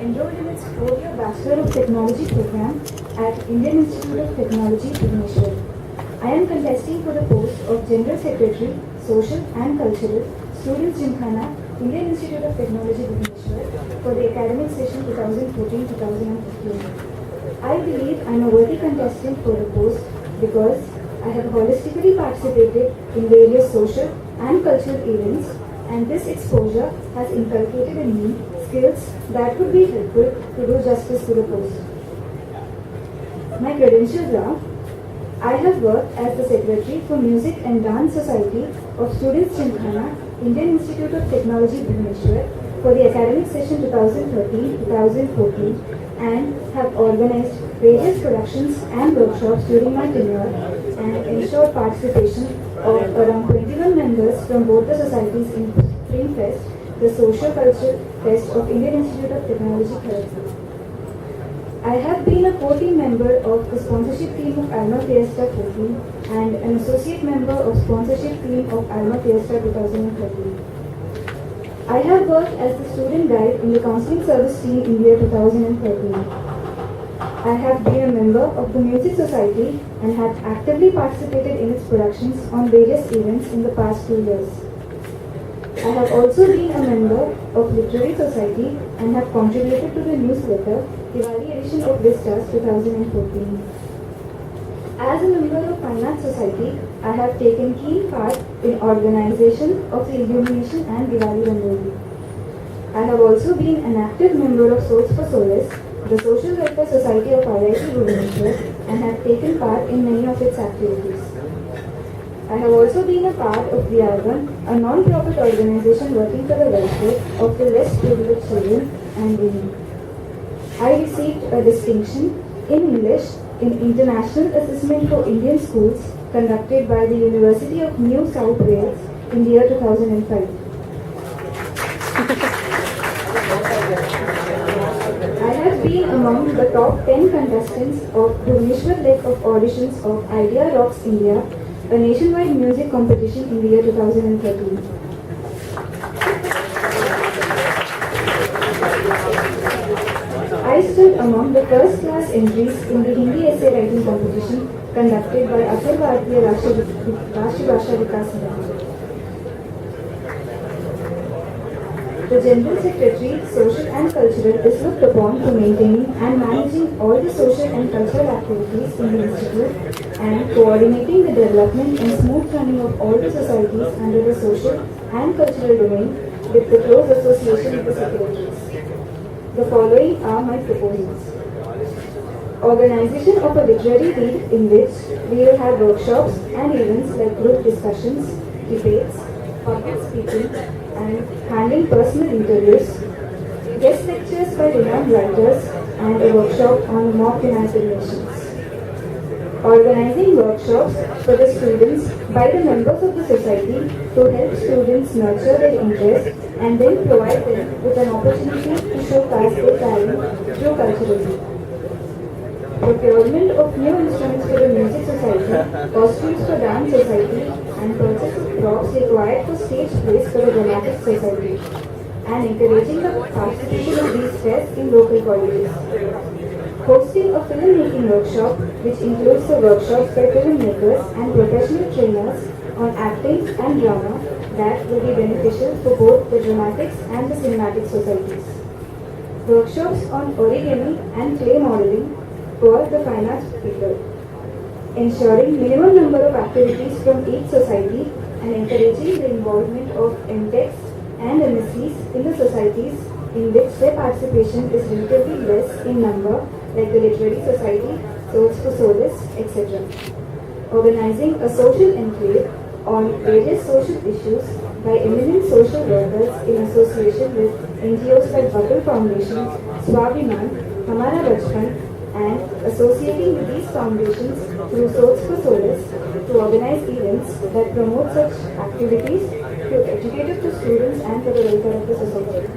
enrolled in its 4-year Bachelor of Technology program at Indian Institute of Technology, Bhubaneswar. I am contesting for the post of General Secretary, Social and Cultural, Students Gymkhana, Indian Institute of Technology, Bhubaneswar for the academic session 2014-2015. I believe I am a worthy contestant for the post because I have holistically participated in various social and cultural events, and this exposure has inculcated in me skills that would be helpful to do justice to the post. My credentials are: I have worked as the Secretary for Music and Dance Society of Students Gymkhana, Indian Institute of Technology, Bhubaneswar for the academic session 2013-2014 and have organized various productions and workshops during my tenure and ensured participation of around 21 members from both the societies in Spring Fest, the Social Culture Fest of Indian Institute of Technology, Kharagpur. I have been a core-team member of the sponsorship team of Alma Fiesta 14 and an associate member of sponsorship team of Alma Fiesta 2013. I have worked as the student guide in the counseling service team in the year 2013. I have been a member of the Music Society and have actively participated in its productions on various events in the past 2 years. I have also been a member of Literary Society and have contributed to the newsletter Diwali edition of Vistas 2014. As a member of Finance Society, I have taken keen part in organization of the illumination and Diwali Rangoli. I have also been an active member of Source for Solace, the Social Welfare Society of IIT Bhubaneswar, and have taken part in many of its activities. I have also been a part of the Arvan, a non-profit organization working for the welfare of the less privileged children and women. I received a distinction in English in International Assessment for Indian Schools conducted by the University of New South Wales in the year 2005. I have been among the top 10 contestants of Bhubaneswar leg of auditions of Idea Rocks India, a nationwide music competition in the year 2013. I stood among the first class entries in the Hindi essay writing competition conducted by Akhil Bharatiya Rashtriya Bhasha Vikas Nigam. The General Secretary, Social and Cultural is looked upon to maintaining and managing all the social and cultural activities in the Institute and coordinating the development and smooth running of all the societies under the social and cultural domain with the close association of the secretaries. The following are my proposals. Organization of a literary week in which we will have workshops and events like group discussions, debates, public speaking, and handling personal interviews, guest lectures by renowned writers, and a workshop on mock United Nations. Organizing workshops for the students by the members of the society to help students nurture their interest and then provide them with an opportunity to showcase their talent through culturalism. Procurement of new instruments for the Music Society, costumes for Dance Society, and purchase of props required for stage plays for the Dramatic Society, and encouraging the participation of these fests in local colleges. Hosting a film-making workshop, which includes the workshops by filmmakers and professional trainers on acting and drama that will be beneficial for both the dramatics and the cinematic societies. Workshops on origami and clay modeling for the fine arts people. Ensuring minimum number of activities from each society and encouraging the involvement of MTechs and MScs in the societies in which their participation is relatively less in number, like the Literary Society, Source for Solace, etc. Organizing a social enclave on various social issues by eminent social workers in association with NGOs like Bakul Foundation, Swabhiman, Hamara Bachpan, and associating with these foundations through Source for Solace to organize events that promote such activities to educate the students and for the welfare of the society.